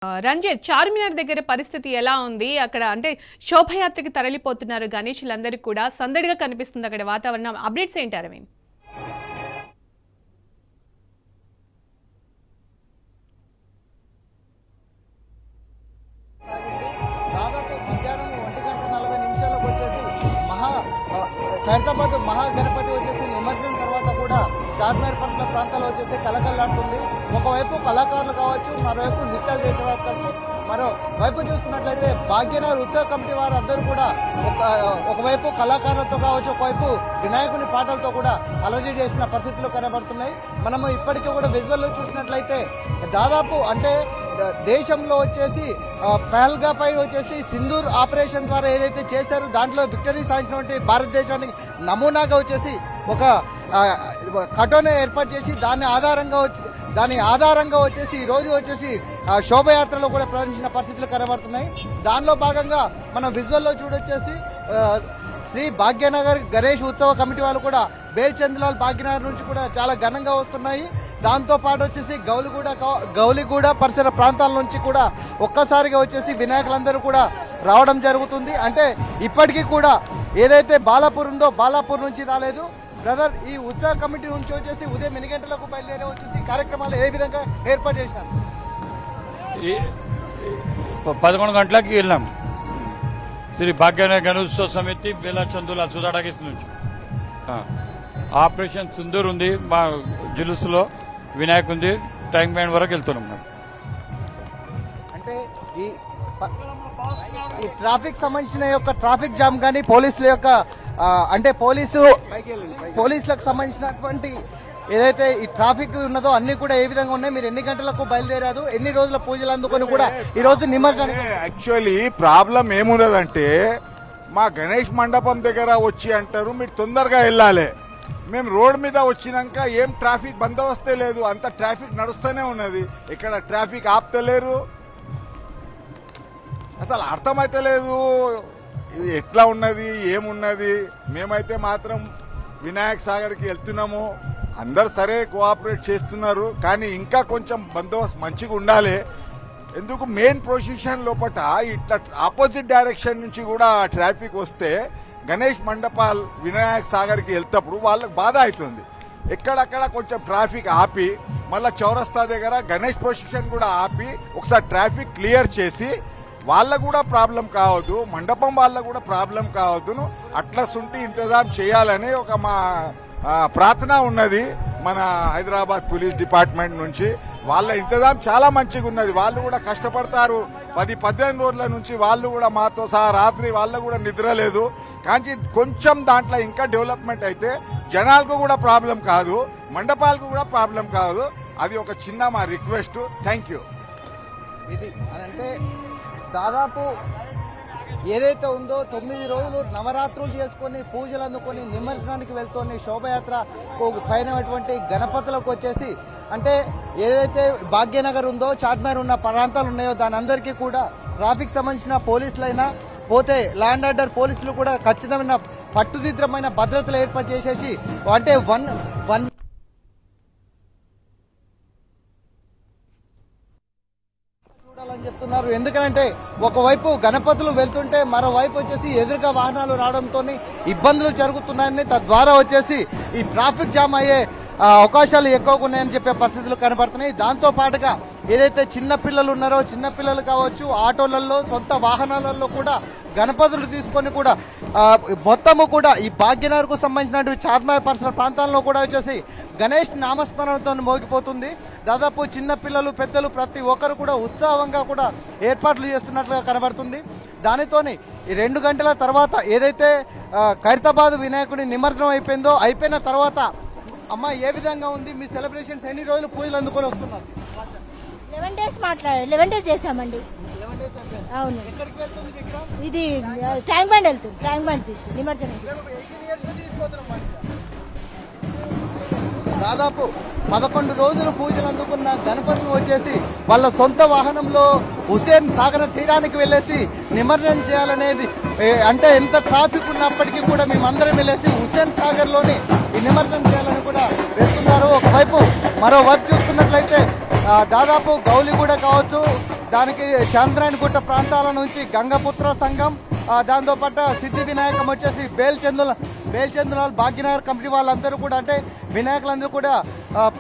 రంజిత్, చార్మినార్ దగ్గర పరిస్థితి ఎలా ఉంది? అక్కడ అంటే శోభయాత్రకి తరలిపోతున్నారు గణేషులందరికీ కూడా సందడిగా కనిపిస్తుంది అక్కడ వాతావరణం. అప్డేట్స్ ఏంటి అరవింద్? దాదాపు మధ్యాహ్నం 1:40 వచ్చేసి ఖైరతాబాద్ మహాగణపతి వచ్చేసి నిమజ్జనం తర్వాత కూడా చార్మినార్ పరిసర ప్రాంతాల్లో వచ్చేసి కలకల్లాడుతుంది. ఒకవైపు కళాకారులు కావచ్చు, మరోవైపు నృత్యాలు చేసేవారు కావచ్చు. మరోవైపు చూసుకున్నట్లయితే భాగ్యనగర్ ఉత్సవ కమిటీ వారు అందరూ కూడా ఒకవైపు కళాకారులతో కావచ్చు, ఒకవైపు వినాయకుని పాటలతో కూడా అలర్జీ చేసిన పరిస్థితులు కనబడుతున్నాయి. మనము ఇప్పటికీ కూడా విజువల్లో చూసినట్లయితే దాదాపు అంటే దేశంలో వచ్చేసి పహల్గా పై వచ్చేసి సింధూర్ ఆపరేషన్ ద్వారా ఏదైతే చేశారో దాంట్లో విక్టరీ సాధించినటువంటి భారతదేశానికి నమూనాగా వచ్చేసి ఒక కటోనే ఏర్పాటు చేసి దాని ఆధారంగా వచ్చేసి ఈ రోజు వచ్చేసి శోభయాత్రలో కూడా ప్రదర్శించిన పరిస్థితులు కనబడుతున్నాయి. దానిలో భాగంగా మనం విజువల్లో చూడొచ్చేసి శ్రీ భాగ్యనగర్ గణేష్ ఉత్సవ కమిటీ వాళ్ళు కూడా బేల్చంద్లాల్ భాగ్యనగర్ నుంచి కూడా చాలా ఘనంగా వస్తున్నాయి. దాంతో పాటు వచ్చేసి గౌలిగూడ పరిసర ప్రాంతాల నుంచి కూడా ఒక్కసారిగా వచ్చేసి వినాయకులందరూ కూడా రావడం జరుగుతుంది. అంటే ఇప్పటికీ కూడా ఏదైతే బాలాపూర్ ఉందో బాలాపూర్ నుంచి రాలేదు. బ్రదర్, ఈ ఉత్సవ కమిటీ నుంచి వచ్చేసి ఉదయం 8 గంటలకు బయలుదేరి వచ్చేసి కార్యక్రమాలు ఏ విధంగా ఏర్పాటు చేశారు? 11 గంటలకి వెళ్ళాం. శ్రీ భాగ్యనగర్ గణేశోత్సవ సమితి బేలాచందుల సుధాడాకేస్ నుంచి ఆపరేషన్ సింధూర్ ఉంది. మా జులుసులో వినాయక్ ఉంది. ట్యాంక్ బ్యాండ్ వరకు వెళ్తున్నాం. అంటే ఈ ట్రాఫిక్ సంబంధించిన యొక్క ట్రాఫిక్ జామ్ కానీ పోలీసుల యొక్క అంటే పోలీసులకు సంబంధించినటువంటి ఏదైతే ఈ ట్రాఫిక్ ఉన్నదో అన్ని కూడా ఏ విధంగా ఉన్నాయి? మీరు ఎన్ని గంటలకు బయలుదేరారు? ఎన్ని రోజుల పూజలు అందుకొని కూడా ఈ రోజు నిమజ్జనం? యాక్చువల్లీ ప్రాబ్లం ఏమున్నదంటే మా గణేష్ మండపం దగ్గర వచ్చి అంటారు మీరు తొందరగా వెళ్ళాలి. మేము రోడ్ మీద వచ్చినాక ఏం ట్రాఫిక్ బందోబస్తే లేదు, అంత ట్రాఫిక్ నడుస్తూనే ఉన్నది. ఇక్కడ ట్రాఫిక్ ఆపుతలేరు, అసలు అర్థమైతే లేదు ఇది ఎట్లా ఉన్నది ఏమున్నది. మేమైతే మాత్రం వినాయక్ సాగర్కి వెళ్తున్నాము, అందరు సరే కోఆపరేట్ చేస్తున్నారు, కానీ ఇంకా కొంచెం బందోబస్తు మంచిగా ఉండాలి. ఎందుకు మెయిన్ ప్రొసిషన్ లోపల ఇట్లా ఆపోజిట్ డైరెక్షన్ నుంచి కూడా ట్రాఫిక్ వస్తే గణేష్ మండపాల్ వినాయక్ సాగర్కి వెళ్తేప్పుడు వాళ్ళకి బాధ అవుతుంది. ఎక్కడక్కడ కొంచెం ట్రాఫిక్ ఆపి మళ్ళీ చౌరస్తా దగ్గర గణేష్ ప్రొసిషన్ కూడా ఆపి ఒకసారి ట్రాఫిక్ క్లియర్ చేసి వాళ్ళకు కూడా ప్రాబ్లం కావద్దు, మండపం వాళ్ళకు కూడా ప్రాబ్లం కావద్దును అట్లా సుంటి ఇంతజాం చేయాలని ఒక మా ప్రార్థన ఉన్నది మన హైదరాబాద్ పోలీస్ డిపార్ట్మెంట్ నుంచి. వాళ్ళ ఇంతజాం చాలా మంచిగా ఉన్నది. వాళ్ళు కూడా కష్టపడతారు. 10-18 రోజుల నుంచి వాళ్ళు కూడా మాతో సహా రాత్రి వాళ్ళకు కూడా నిద్ర లేదు. కానీ కొంచెం దాంట్లో ఇంకా డెవలప్మెంట్ అయితే జనాలకు కూడా ప్రాబ్లం కాదు, మండపాలకు కూడా ప్రాబ్లం కాదు. అది ఒక చిన్న మా రిక్వెస్ట్. Thank you. ఇది అంటే దాదాపు ఏదైతే ఉందో 9 రోజులు నవరాత్రులు చేసుకొని పూజలు అందుకొని నిమజ్జనానికి వెళ్తోని శోభయాత్ర పైనటువంటి గణపతులకు వచ్చేసి అంటే ఏదైతే భాగ్యనగర్ ఉందో చార్మినార్ ఉన్న ప్రాంతాలు ఉన్నాయో దాని అందరికీ కూడా ట్రాఫిక్ సంబంధించిన పోలీసులైనా పోతే ల్యాండ్ ఆర్డర్ పోలీసులు కూడా ఖచ్చితమైన పట్టుదిద్రమైన భద్రతలు ఏర్పాటు చేసేసి అంటే వన్ అని చెప్తున్నారు. ఎందుకంటే ఒకవైపు గణపతులు వెళ్తుంటే మరోవైపు వచ్చేసి ఎదురుగా వాహనాలు రావడంతో ఇబ్బందులు జరుగుతున్నాయని, తద్వారా వచ్చేసి ఈ ట్రాఫిక్ జామ్ అయ్యే అవకాశాలు ఎక్కువగా ఉన్నాయని చెప్పే పరిస్థితులు కనబడుతున్నాయి. దాంతో పాటుగా ఏదైతే చిన్న పిల్లలు ఉన్నారో చిన్న పిల్లలు కావచ్చు, ఆటోలలో సొంత వాహనాలలో కూడా గణపతులు తీసుకొని కూడా మొత్తము కూడా ఈ భాగ్యనగర్కు సంబంధించిన చార్మినార్ పరిసర ప్రాంతాల్లో కూడా వచ్చేసి గణేష్ నామస్మరణతో మోగిపోతుంది. దాదాపు చిన్న పిల్లలు పెద్దలు ప్రతి ఒక్కరు కూడా ఉత్సాహంగా కూడా ఏర్పాట్లు చేస్తున్నట్లుగా కనబడుతుంది. దానితోని ఈ 2 గంటల తర్వాత ఏదైతే ఖైరతాబాద్ వినాయకుడి నిమజ్జనం అయిపోయిన తర్వాత అమ్మ ఏ విధంగా ఉంది మీ సెలబ్రేషన్స్? ఎన్ని రోజులు పూజలు అందుకొని వస్తున్నారు? 11 డేస్ చేసామండి. అవును, ఇది ట్యాంక్ బండ్ వెళ్తుంది. ట్యాంక్ బండ్ తీసి నిమజ్జనం దాదాపు 11 రోజులు పూజలు అందుకున్న గణపతిని వచ్చేసి వాళ్ళ సొంత వాహనంలో హుసేన్ సాగర్ తీరానికి వెళ్ళేసి నిమజ్జనం చేయాలనేది అంటే ఎంత ట్రాఫిక్ ఉన్నప్పటికీ కూడా మేమందరం వెళ్ళేసి హుసేన్ సాగర్ లోని ఈ నిమజ్జనం చేయాలని కూడా వేస్తున్నారు. ఒకవైపు మరోవైపు చూసుకున్నట్లయితే దాదాపు గౌలిగూడ కావచ్చు, దానికి చంద్రాయణగుట్ట ప్రాంతాల నుంచి గంగపుత్ర సంఘం, దాంతోపాటు సిద్ధి వినాయకం వచ్చేసి బేల్చందులాల్ భాగ్యనగర్ కమిటీ వాళ్ళందరూ కూడా అంటే వినాయకులందరూ కూడా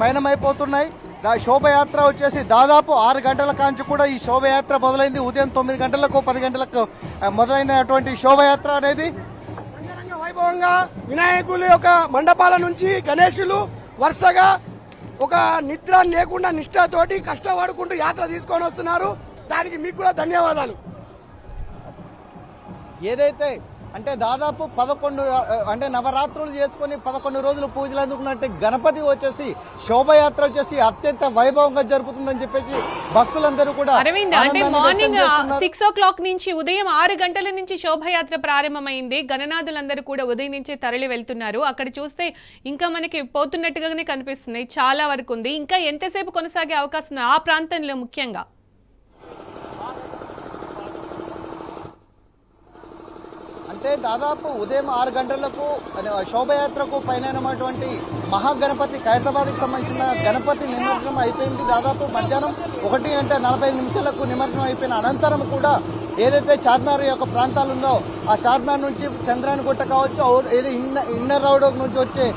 పయనమైపోతున్నాయి. శోభయాత్ర వచ్చేసి దాదాపు 6 గంటల కాంచి కూడా ఈ శోభయాత్ర మొదలైంది. ఉదయం 9 గంటలకు 10 గంటలకు మొదలైనటువంటి శోభయాత్ర అనేది అంగరంగ వైభవంగా వినాయకుల యొక్క మండపాల నుంచి గణేశులు వరుసగా ఒక నిద్ర లేకుండా నిష్ఠతోటి కష్టపడుకుంటూ యాత్ర తీసుకొని వస్తున్నారు. దానికి మీకు కూడా ధన్యవాదాలు. ఏదైతే అంటే దాదాపు 11 అంటే నవరాత్రులు చేసుకుని 11 రోజులు పూజలు అందుకున్నట్టు గణపతి వచ్చేసి శోభయాత్ర వచ్చేసి అత్యంత వైభవంగా జరుగుతుందని చెప్పేసి భక్తులందరూ కూడా అరవింద్, అంటే మార్నింగ్ 6 o'clock నుంచి ఉదయం 6 గంటల నుంచి శోభయాత్ర ప్రారంభమైంది. గణనాథులందరూ కూడా ఉదయం నుంచే తరలి వెళ్తున్నారు. అక్కడ చూస్తే ఇంకా మనకి పోతున్నట్టుగానే కనిపిస్తున్నాయి, చాలా వరకు ఉంది. ఇంకా ఎంతసేపు కొనసాగే అవకాశం ఉంది ఆ ప్రాంతంలో ముఖ్యంగా? అంటే దాదాపు ఉదయం 6 గంటలకు శోభయాత్రకు పైనటువంటి మహాగణపతి ఖైరతాబాద్కి సంబంధించిన గణపతి నిమజ్జనం అయిపోయింది. దాదాపు మధ్యాహ్నం 1:45 నిమజ్జనం అయిపోయిన అనంతరం కూడా ఏదైతే చార్మినార్ యొక్క ప్రాంతాలు ఉందో ఆ చార్మినార్ నుంచి చంద్రాయణగుట్ట కావచ్చు, ఏది ఇన్నర్ రోడ్ నుంచి వచ్చే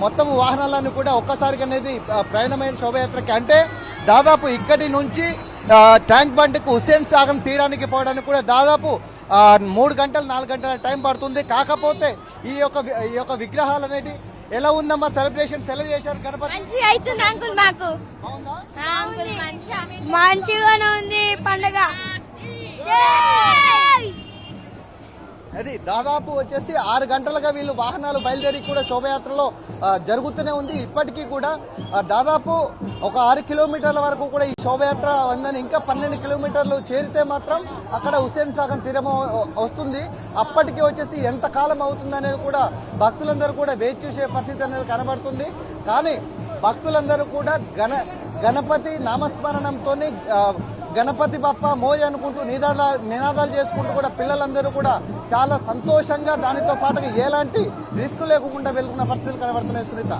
మొత్తం వాహనాలన్నీ కూడా ఒక్కసారిగా అనేది ప్రయాణమైన శోభయాత్రకి అంటే దాదాపు ఇక్కడి నుంచి ట్యాంక్ బండ్కు హుస్సేన్ సాగర్ తీరానికి పోవడానికి కూడా దాదాపు 3 గంటలు 4 గంటల టైం పడుతుంది. కాకపోతే ఈ యొక్క విగ్రహాలు అనేది ఎలా ఉందమ్మా? సెలబ్రేషన్ ఎలా చేశారు గణపతి? మంచిగా అవుతుంది అంకుల్, మాకు మంచిగానే ఉంది పండుగ. అది దాదాపు వచ్చేసి 6 గంటలుగా వీళ్ళు వాహనాలు బయలుదేరి కూడా శోభయాత్రలో జరుగుతూనే ఉంది. ఇప్పటికీ కూడా దాదాపు ఒక 6 కిలోమీటర్ల వరకు కూడా ఈ శోభయాత్ర ఉందని, ఇంకా 12 కిలోమీటర్లు చేరితే మాత్రం అక్కడ హుస్సేన్ సాగర్ తీరం వస్తుంది. అప్పటికి వచ్చేసి ఎంత కాలం అవుతుంది అనేది కూడా భక్తులందరూ కూడా వేచి చూసే పరిస్థితి అనేది కనబడుతుంది. కానీ భక్తులందరూ కూడా గణపతి నామస్మరణంతో గణపతి బప్ప మోరి అనుకుంటూ నినాదాలు చేసుకుంటూ కూడా పిల్లలందరూ కూడా చాలా సంతోషంగా దానితో పాటుగా ఎలాంటి రిస్క్ లేకుండా వెళ్తున్న పరిస్థితులు కనబడుతున్నాయి. సునీత,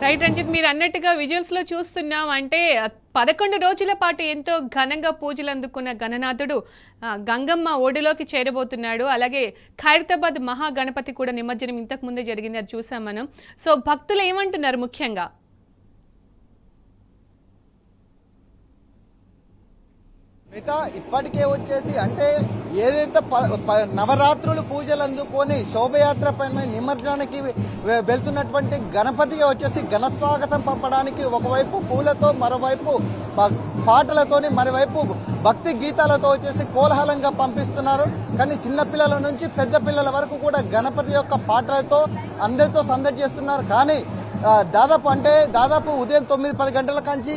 రైట్ రంజిత్, మీరు అన్నట్టుగా విజువల్స్ లో చూస్తున్నాం. అంటే 11 రోజుల పాటు ఎంతో ఘనంగా పూజలు అందుకున్న గణనాథుడు గంగమ్మ ఓడిలోకి చేరబోతున్నాడు. అలాగే ఖైరతాబాద్ మహాగణపతి కూడా నిమజ్జనం ఇంతకు ముందే జరిగింది, అది చూసాం మనం. సో భక్తులు ఏమంటున్నారు ముఖ్యంగా? మిగతా ఇప్పటికే వచ్చేసి అంటే ఏదైతే నవరాత్రులు పూజలు అందుకొని శోభయాత్ర పైన నిమజ్జనానికి వెళ్తున్నటువంటి గణపతిగా వచ్చేసి ఘన స్వాగతం పంపడానికి ఒకవైపు పూలతో, మరోవైపు పాటలతోని, మరోవైపు భక్తి గీతాలతో వచ్చేసి కోలాహలంగా పంపిస్తున్నారు. కానీ చిన్నపిల్లల నుంచి పెద్ద పిల్లల వరకు కూడా గణపతి యొక్క పాటలతో అందరితో సందడి చేస్తున్నారు. కానీ దాదాపు ఉదయం 9-10 గంటల కాంచి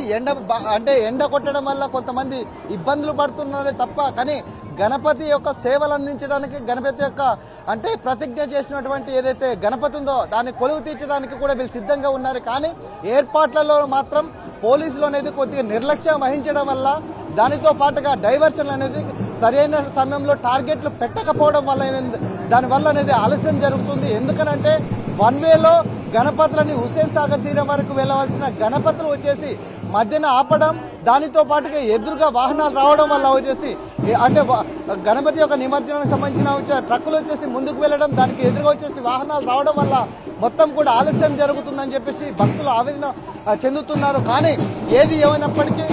ఎండ కొట్టడం వల్ల కొంతమంది ఇబ్బందులు పడుతున్నారే తప్ప కానీ గణపతి యొక్క సేవలు అందించడానికి, గణపతి యొక్క అంటే ప్రతిజ్ఞ చేసినటువంటి ఏదైతే గణపతి ఉందో దాన్ని కొలువు తీర్చడానికి కూడా వీళ్ళు సిద్ధంగా ఉన్నారు. కానీ ఏర్పాట్లలో మాత్రం పోలీసులు అనేది కొద్దిగా నిర్లక్ష్యం వహించడం వల్ల, దానితో పాటుగా డైవర్షన్ అనేది సరైన సమయంలో టార్గెట్లు పెట్టకపోవడం వల్ల దానివల్ల అనేది ఆలస్యం జరుగుతుంది. ఎందుకనంటే వన్ వేలో గణపతులని హుస్సేన్ సాగర్ తీరం వరకు వెళ్ళవలసిన గణపతులు వచ్చేసి మధ్యన ఆపడం, దానితో పాటుగా ఎదురుగా వాహనాలు రావడం వల్ల వచ్చేసి అంటే గణపతి యొక్క నిమజ్జనానికి సంబంధించిన ట్రక్కులు వచ్చేసి ముందుకు వెళ్ళడం, దానికి ఎదురుగా వచ్చేసి వాహనాలు రావడం వల్ల మొత్తం కూడా ఆలస్యం జరుగుతుందని చెప్పేసి భక్తులు ఆవేదన చెందుతున్నారు. కానీ ఏది ఏమైనప్పటికీ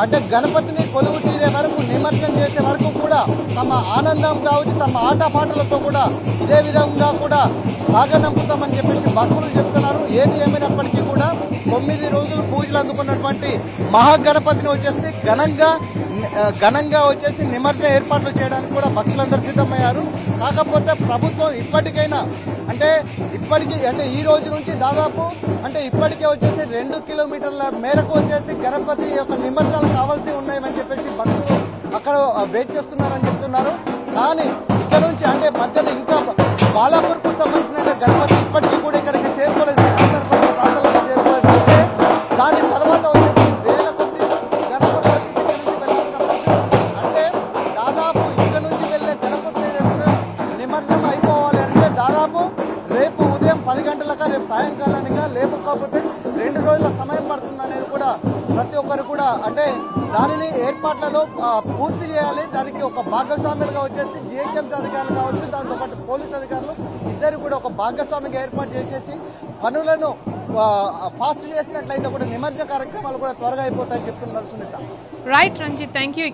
అంటే గణపతిని కొలువు తీరే వరకు, నిమజ్జనం చేసే వరకు కూడా తమ ఆనందం కావచ్చు, తమ ఆటపాటలతో కూడా ఇదే విధంగా కూడా సాగనంపుతామని చెప్పేసి భక్తులు చెప్తున్నారు. ఏది ఏమైనప్పటికీ కూడా 9 రోజులు పూజలు అందుకున్నటువంటి మహాగణపతిని వచ్చేసి ఘనంగా వచ్చేసి నిమజ్జన ఏర్పాట్లు చేయడానికి కూడా భక్తులందరూ సిద్ధమయ్యారు. కాకపోతే ప్రభుత్వం ఇప్పటికైనా అంటే ఈ రోజు నుంచి దాదాపు అంటే ఇప్పటికే వచ్చేసి 2 కిలోమీటర్ల మేరకు వచ్చేసి గణపతి యొక్క నిమజ్జనాలు కావాల్సి ఉన్నాయని చెప్పేసి భక్తులు అక్కడ వెయిట్ చేస్తున్నారని చెప్తున్నారు. కానీ ఇక్కడ నుంచి అంటే మధ్యలో ఇంకా బాలాపూర్కు సంబంధించిన గణపతి ఇప్పటికీ కూడా ఇక్కడికి చేరుకోలేదు, ప్రాంతాలకు చేరుకోలేదు. అంటే దాని తర్వాత వచ్చేసి వేల కొద్ది గణపతి అంటే దాదాపు ఇక్కడ నుంచి వెళ్ళే గణపతి నిమజ్జనం అయిపోవాలి అంటే దాదాపు రేపు ఉదయం 10 గంటలకా, రేపు సాయంకాలానికా, లేకపోతే 2 రోజుల సమయం పడుతుంది అనేది కూడా ప్రతి ఒక్కరు కూడా అంటే దాని పనుని ఏర్పాట్లలో పూర్తి చేయాలి. దానికి ఒక భాగస్వాములుగా వచ్చేసి జిహెచ్ఎంసీ అధికారులు కావచ్చు, దాంతో పాటు పోలీస్ అధికారులు ఇద్దరు కూడా ఒక భాగస్వామిగా ఏర్పాటు చేసేసి పనులను ఫాస్ట్ చేసినట్లయితే కూడా నిమజ్జన కార్యక్రమాలు కూడా త్వరగా అయిపోతాయని చెప్తున్నారు Sunitha. Right Ranjith, thank you.